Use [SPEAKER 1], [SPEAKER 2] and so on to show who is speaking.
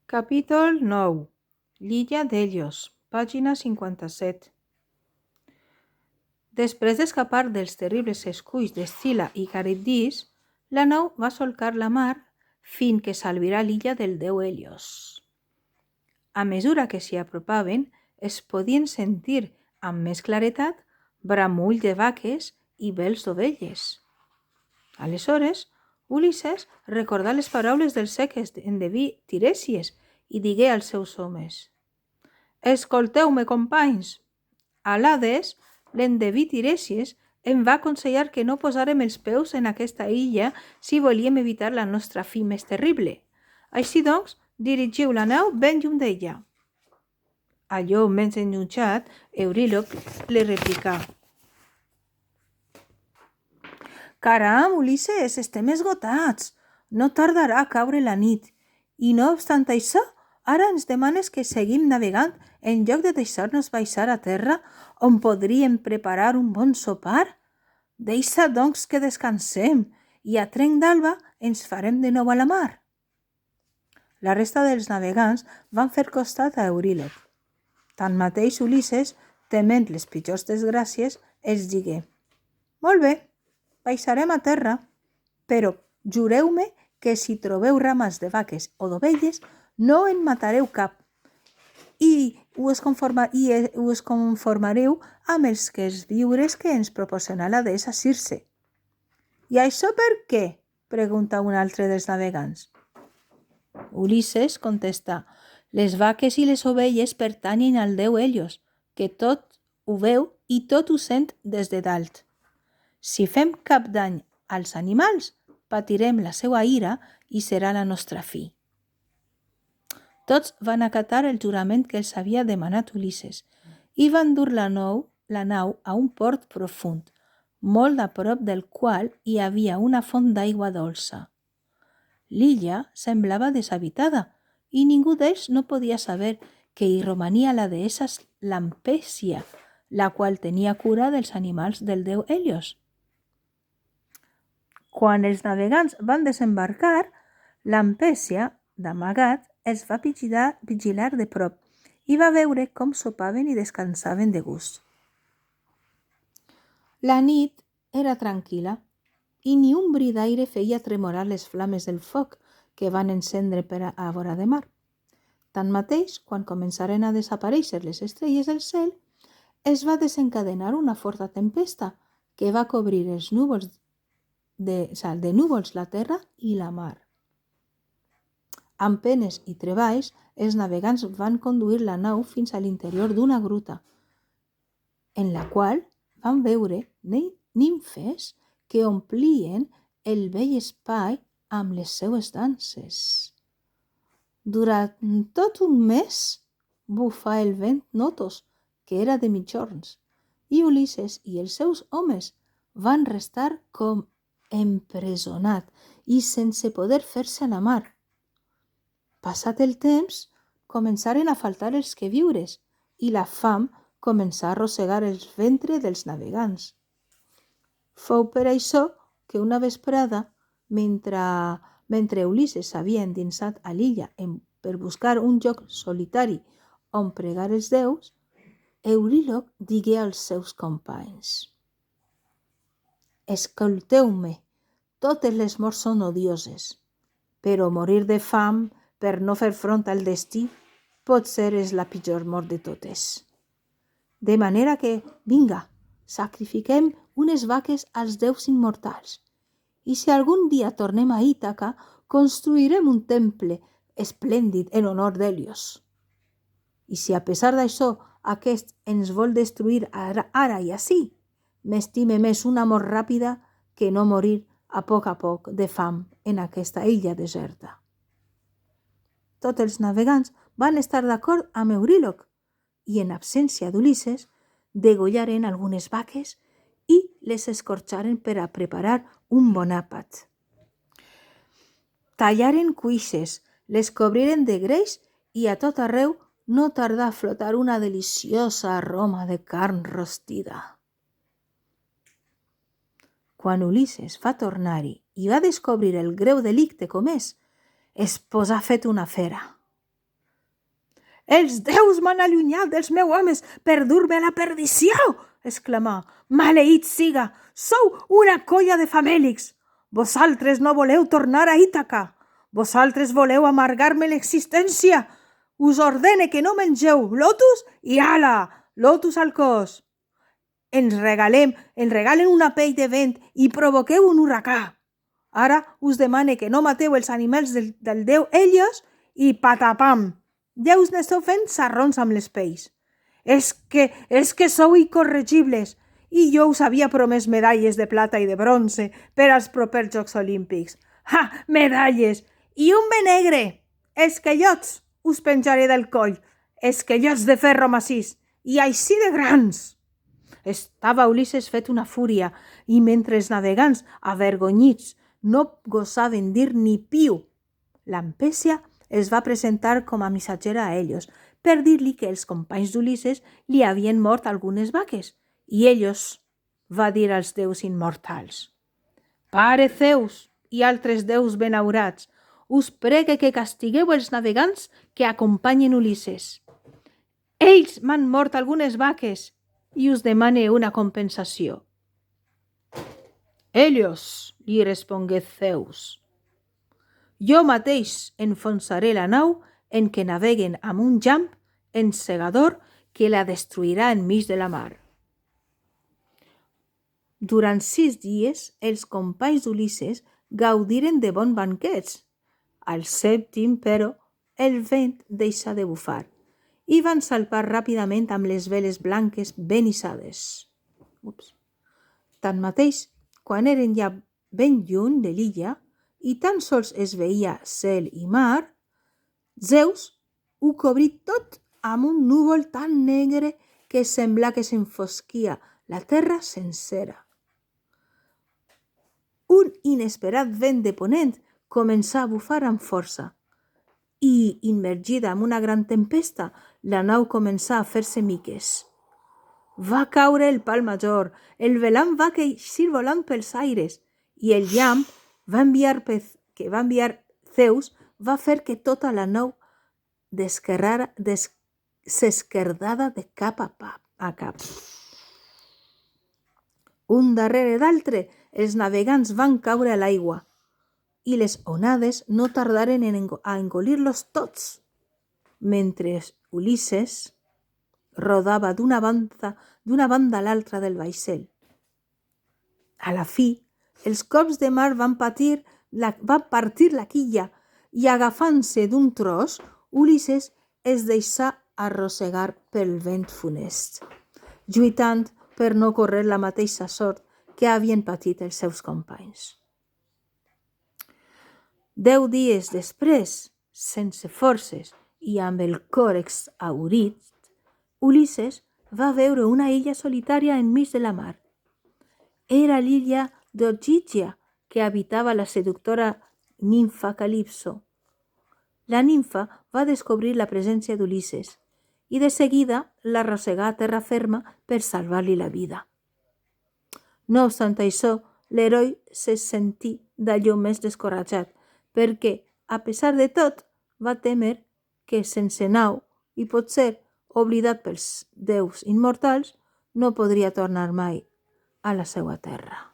[SPEAKER 1] Capítol 9. L'illa d'Helios, pàgina 57. Després d'escapar dels terribles esculls d'Escil·la i Caribdis, la nau va solcar la mar fins que s'albirà l'illa del déu Helios. A mesura que s'hi apropaven, es podien sentir amb més claretat bramull de vaques i bels d'ovelles. Aleshores, Ulisses recordà les paraules del seques endeví Tiresies i digué als seus homes: «Escolteu-me, companys! Alades, l'endeví Tiresies, em va aconsellar que no posàrem els peus en aquesta illa si volíem evitar la nostra fi més terrible. Així doncs, dirigiu la nau ben lluny d'ella». Allò menys enutjat, Euríloc li replicà: «Caram, Ulisses, estem esgotats. No tardarà a caure la nit. I no obstant això, ara ens demanes que seguim navegant en lloc de deixar-nos baixar a terra on podríem preparar un bon sopar? Deixa, doncs, que descansem i a trenc d'alba ens farem de nou a la mar». La resta dels navegants van fer costat a Euríloc. Tanmateix, Ulisses, tement les pitjors desgràcies, els digué: «Molt bé, baixarem a terra, però jureu-me que si trobeu rames de vaques o d'ovelles no en matareu cap i us conformareu amb els que els viures que ens proporciona la deessa Circe». «I això per què?», pregunta un altre dels navegants. Ulisses contesta: «Les vaques i les ovelles pertanyen al déu Helios, que tot ho veu i tot ho sent des de dalt. Si fem cap dany als animals, patirem la seva ira i serà la nostra fi». Tots van acatar el jurament que els havia demanat Ulisses i van dur la nau a un port profund, molt a prop del qual hi havia una font d'aigua dolça. L'illa semblava deshabitada i ningú d'ells no podia saber que hi romania la deessa Lampècia, la qual tenia cura dels animals del déu Helios. Quan els navegants van desembarcar, Lampècia, d'amagat, els va vigilar de prop i va veure com sopaven i descansaven de gust. La nit era tranquil·la i ni un bri d'aire feia tremolar les flames del foc que van encendre per a vora de mar. Tanmateix, quan començaren a desaparèixer les estrelles del cel, es va desencadenar una forta tempesta que va cobrir de núvols la terra i la mar. Amb penes i treballs, els navegants van conduir la nau fins a l'interior d'una gruta, en la qual van veure nimfes que omplien el vell espai amb les seues danses. Durant tot un mes bufà el vent Notos, que era de mitjorns, i Ulisses i els seus homes van restar com empresonats i sense poder fer-se a la mar. Passat el temps, començaren a faltar els queviures i la fam començà a arrossegar el ventre dels navegants. Fou per això que una vesprada, mentre Ulisses s'havia endinsat a l'illa per buscar un lloc solitari on pregar els déus, Euríloc digué als seus companys: «Escolteu-me, totes les morts són odioses, però morir de fam per no fer front al destí potser és la pitjor mort de totes. De manera que, vinga, sacrifiquem unes vaques als déus immortals, i si algun dia tornem a Ítaca, construirem un temple esplèndid en honor d'Helios. I si a pesar d'això aquest ens vol destruir ara i ací, m'estime més una mort ràpida que no morir a poc de fam en aquesta illa deserta». Tots els navegants van estar d'acord amb Euríloc i, en absència d'Ulisses, degollaren algunes vaques i les escorxaren per a preparar un bon àpat. Tallaren cuixes, les cobriren de greix i a tot arreu no tardà a flotar una deliciosa aroma de carn rostida. Quan Ulisses va tornar-hi i va descobrir el greu delicte comès, es posà fet una fera. Els déus m'han allunyat dels meus homes per dur-me a la perdició, exclamà. Maleït siga, sou una colla de famèlics. Vosaltres no voleu tornar a Ítaca. Vosaltres voleu amargar-me l'existència. Us ordene que no mengeu lotus i ala, lotus al cos. Ens regalen una pell de vent i provoqueu un huracà. Ara us demane que no mateu els animals del déu Helios i patapam. Ja us n'esteu fent sarrons amb les pells. És que sou incorregibles i jo us havia promès medalles de plata i de bronze per als propers Jocs Olímpics. Ha, medalles! I un bé negre! Esquellots us penjaré del coll, esquellots de ferro massís, i així de grans! Estava Ulisses fet una fúria i mentre els navegants, avergonyits, no gosaven dir ni piu. Lampècia es va presentar com a missatgera a Helios per dir-li que els companys d'Ulisses li havien mort algunes vaques i Helios va dir als déus immortals: Pare Zeus i altres déus benaurats, us pregue que castigueu els navegants que acompanyen Ulisses. Ells m'han mort algunes vaques i us demane una compensació. Helios, li respongué Zeus, jo mateix enfonsaré la nau en què naveguen amb un llamp encegador que la destruirà enmig de la mar. Durant 6 dies, els companys d'Ulisses gaudiren de bons banquets. Al 7è, però, el vent deixà de bufar i van salpar ràpidament amb les veles blanques ben hissades. Tanmateix, quan eren ja ben lluny de l'illa i tan sols es veia cel i mar, Zeus ho cobrí tot amb un núvol tan negre que semblà que s'enfosquia la terra sencera. Un inesperat vent de ponent començà a bufar amb força i, immergida en una gran tempesta, la nau començà a fer-se miques. Va caure el pal major, el velam va eixir volant pels aires i el llamp que va enviar Zeus va fer que tota la nau s'esquerdara de cap a cap. Un darrere d'altre, els navegants van caure a l'aigua i les onades no tardaren a engolir-los tots, mentre Ulisses rodava d'una banda a l'altra del vaixell. A la fi, els cops de mar van partir la quilla i agafant-se d'un tros, Ulisses es deixà arrossegar pel vent funest, lluitant per no córrer la mateixa sort que havien patit els seus companys. 10 dies després, sense forces i amb el cor exhaurit, Ulisses va veure una illa solitària enmig de la mar. Era l'illa d'Ogygia que habitava la seductora nimfa Calipso. La nimfa va descobrir la presència d'Ulisses i de seguida l'arrossegà a terra ferma per salvar-li la vida. No obstant això, l'heroi se sentí d'allò més descoratjat perquè, a pesar de tot, va temer que sense nau i potser oblidat pels déus immortals, no podria tornar mai a la seva terra.